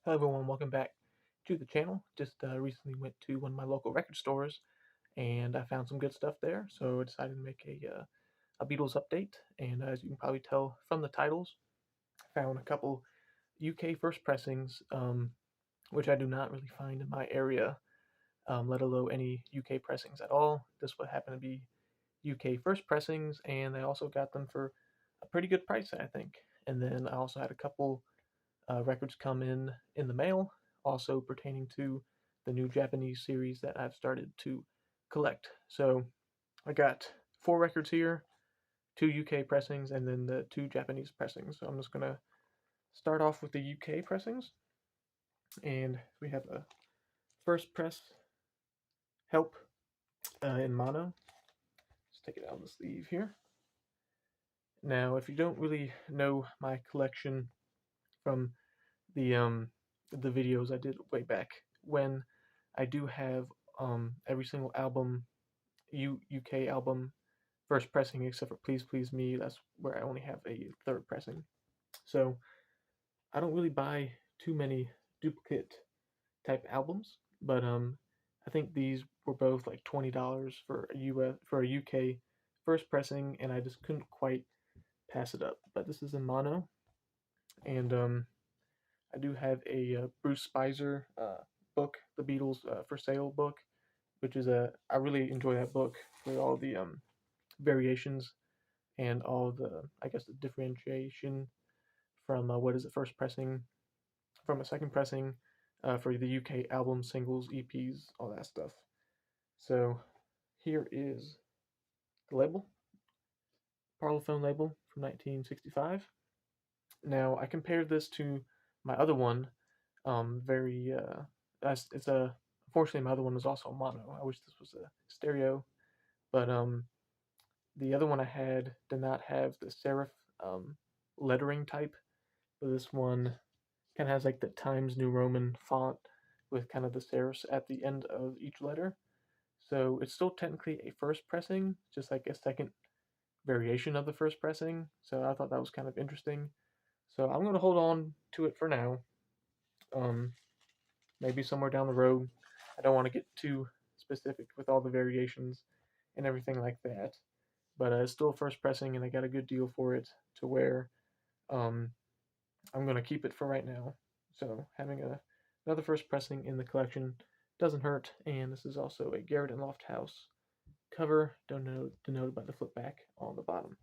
Hello everyone, welcome back to the channel. Just recently went to one of my local record stores and I found some good stuff there, so I decided to make a Beatles update. And as you can probably tell from the titles, I found a couple UK first pressings, which I do not really find in my area, let alone any UK pressings at all. This would happen to be UK first pressings, and I also got them for a pretty good price, I think. And then I also had a couple records come in the mail, also pertaining to the new Japanese series that I've started to collect. So I got 4 records here, 2 UK pressings, and then the 2 Japanese pressings. So I'm just gonna start off with the UK pressings, and we have a first press Help in mono. Let's take it out of the sleeve here. Now, if you don't really know my collection from the videos I did way back when, I do have every single album, UK album, first pressing except for Please Please Me. That's where I only have a third pressing. So I don't really buy too many duplicate type albums, but I think these were both like $20 for a UK first pressing, and I just couldn't quite pass it up. But this is in mono, and I do have a Bruce Spicer book, the Beatles for Sale book, which is I really enjoy that book for all the variations and all the, I guess, the differentiation from what is it, first pressing from a second pressing for the UK albums, singles, EPs, all that stuff. So here is the label, Parlophone label from 1965. Now I compared this to my other one, very it's a unfortunately my other one was also a mono. I wish this was a stereo, but the other one I had did not have the serif lettering type, but this one kind of has like the Times New Roman font with kind of the serifs at the end of each letter. So it's still technically a first pressing, just like a second variation of the first pressing. So I thought that was kind of interesting. So I'm going to hold on to it for now. Um, Maybe somewhere down the road. I don't want to get too specific with all the variations and everything like that. But it's still first pressing, and I got a good deal for it to where um, I'm going to keep it for right now. So having another first pressing in the collection doesn't hurt. And this is also a Garrett and Lofthouse cover, denoted by the flip back on the bottom.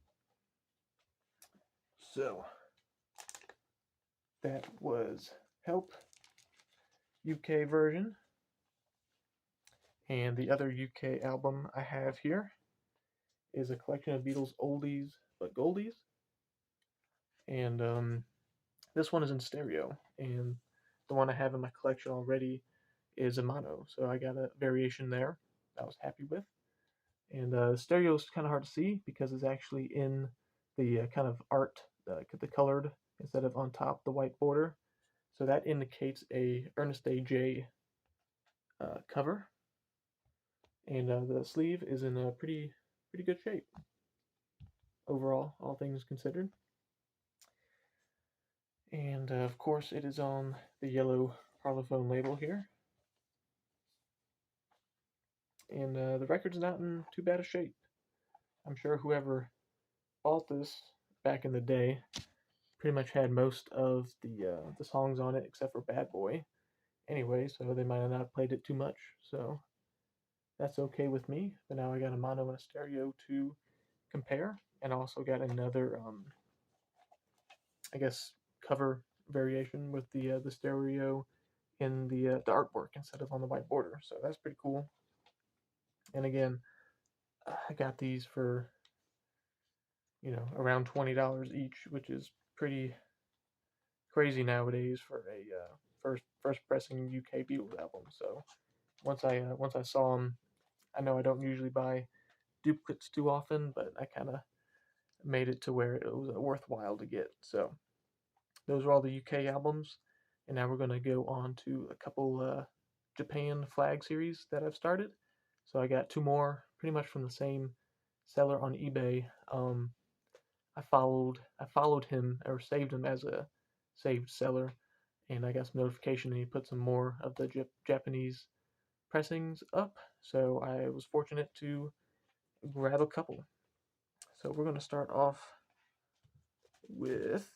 So that was Help UK version. And the other UK album I have here is a collection of Beatles Oldies but Goldies. And this one is in stereo. And the one I have in my collection already is a mono. So I got a variation there I was happy with. And stereo is kind of hard to see because it's actually in the kind of art, the colored, instead of on top, the white border. So that indicates a Ernest A.J. Cover. And the sleeve is in a pretty good shape overall, all things considered. And of course, it is on the yellow Parlophone label here. And the record's not in too bad a shape. I'm sure whoever bought this back in the day pretty much had most of the songs on it except for Bad Boy. Anyway, so they might have not played it too much. So that's okay with me. But now I got a mono and a stereo to compare, and also got another, I guess, cover variation with the stereo in the artwork instead of on the white border. So that's pretty cool. And again, I got these for around $20 each, which is pretty crazy nowadays for a first pressing UK Beatles album. So once I saw them, I know I don't usually buy duplicates too often, but I kind of made it to where it was worthwhile to get. So those are all the UK albums, and now we're going to go on to a couple Japan flag series that I've started. So I got 2 more, pretty much from the same seller on eBay. I followed him or saved him as a saved seller, and I got some notification and he put some more of the Japanese pressings up, so I was fortunate to grab a couple. So we're going to start off with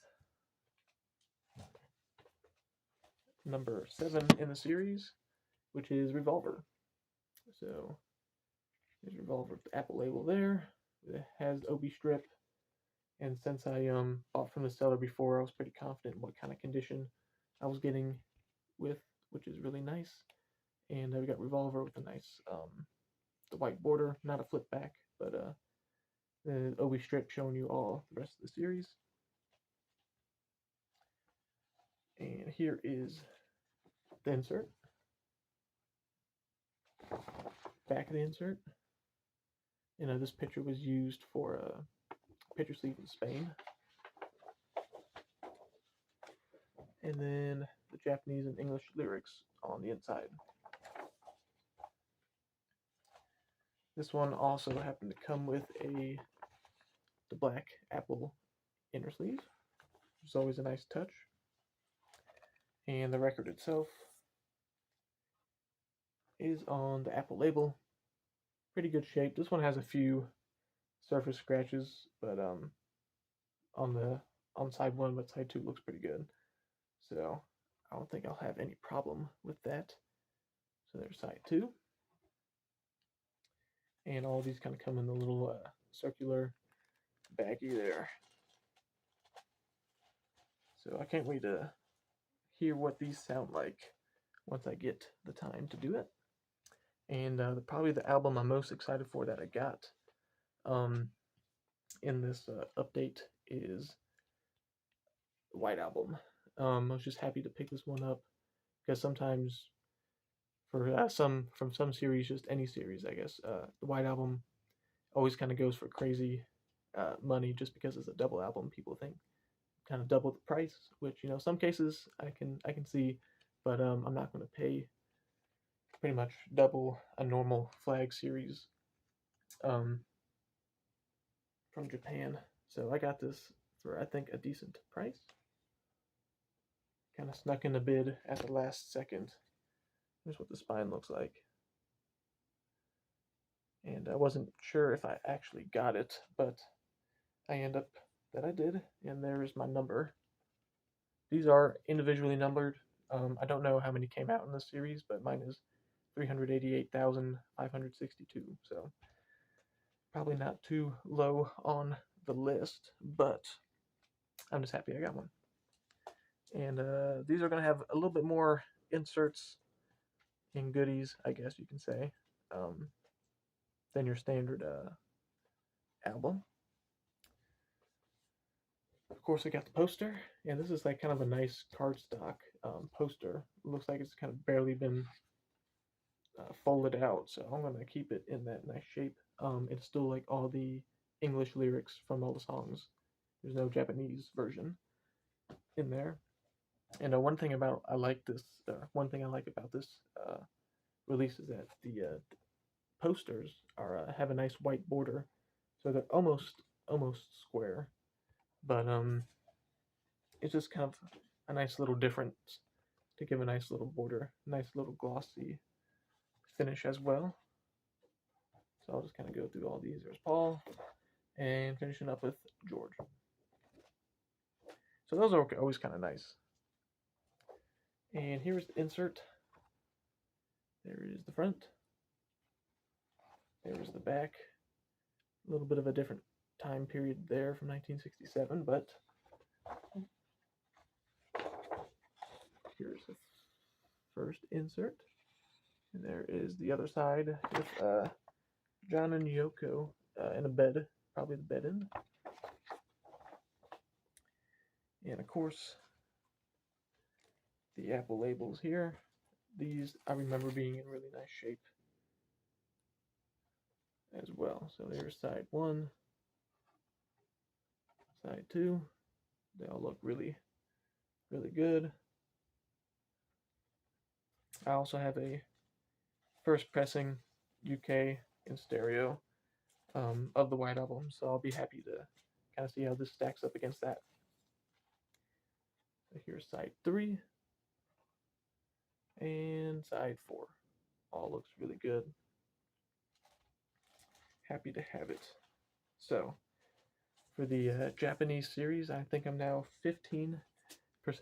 number 7 in the series, which is Revolver. So there's Revolver with the Apple label there. It has Obi strip, and since I bought from the seller before, I was pretty confident in what kind of condition I was getting with, which is really nice. And we got Revolver with a nice the white border, not a flip back, but the Obi strip showing you all the rest of the series. And here is the insert, back of the insert. This picture was used for a picture sleeve in Spain. And then the Japanese and English lyrics on the inside. This one also happened to come with the black Apple inner sleeve, which is always a nice touch. And the record itself is on the Apple label. Pretty good shape. This one has a few surface scratches, but on side 1, but side 2 looks pretty good. So I don't think I'll have any problem with that. So there's side 2. And all these kind of come in the little circular baggie there. So I can't wait to hear what these sound like once I get the time to do it. And probably the album I'm most excited for that I got in this update is the White Album. I was just happy to pick this one up because sometimes for some series, just any series, I guess, the White Album always kind of goes for crazy money just because it's a double album. People think kind of double the price, which some cases I can see, but I'm not going to pay pretty much double a normal flag series from Japan. So I got this for I think a decent price. Kind of snuck in a bid at the last second. Here's what the spine looks like. And I wasn't sure if I actually got it, but I end up that I did, and there is my number. These are individually numbered. I don't know how many came out in this series, but mine is 388,562, so probably not too low on the list, but I'm just happy I got one. And these are going to have a little bit more inserts and goodies, I guess you can say, than your standard album. Of course, I got the poster, and this is like kind of a nice cardstock poster. It looks like it's kind of barely been folded out, so I'm going to keep it in that nice shape. It's still like all the English lyrics from all the songs. There's no Japanese version in there. And one thing I like about this release is that the posters have a nice white border, so they're almost square, but it's just kind of a nice little difference to give a nice little border, nice little glossy finish as well. So I'll just kind of go through all these. There's Paul, and finishing up with George. So those are always kind of nice. And here's the insert. There is the front. There is the back. A little bit of a different time period there from 1967, but here's the first insert. And there is the other side with John and Yoko in a bed, probably the bed in. And of course, the Apple labels here. These I remember being in really nice shape as well. So there's side 1, side 2. They all look really, really good. I also have a first pressing UK in stereo of the White Album, so I'll be happy to kind of see how this stacks up against that. So here's side 3. and side 4. All looks really good. Happy to have it. So, for the Japanese series, I think I'm now 15%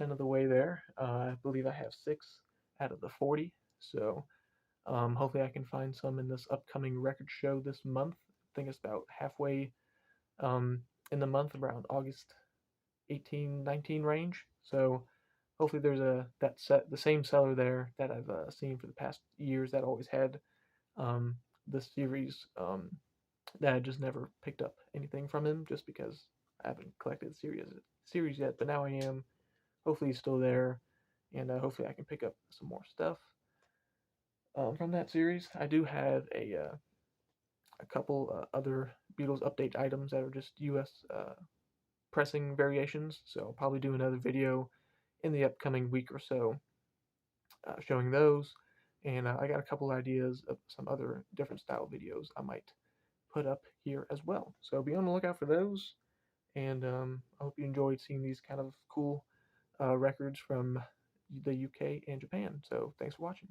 of the way there. I believe I have 6 out of the 40. So, hopefully, I can find some in this upcoming record show this month. I think it's about halfway um, in the month, around August 18, 19 range. So, hopefully, there's the same seller there that I've seen for the past years that always had this series. That I just never picked up anything from him just because I haven't collected the series yet. But now I am. Hopefully he's still there, and hopefully I can pick up some more stuff from that series. I do have a couple other Beatles update items that are just U.S. Pressing variations. So I'll probably do another video in the upcoming week or so showing those. And I got a couple ideas of some other different style videos I might put up here as well. So be on the lookout for those. And I hope you enjoyed seeing these kind of cool records from the UK and Japan. So thanks for watching.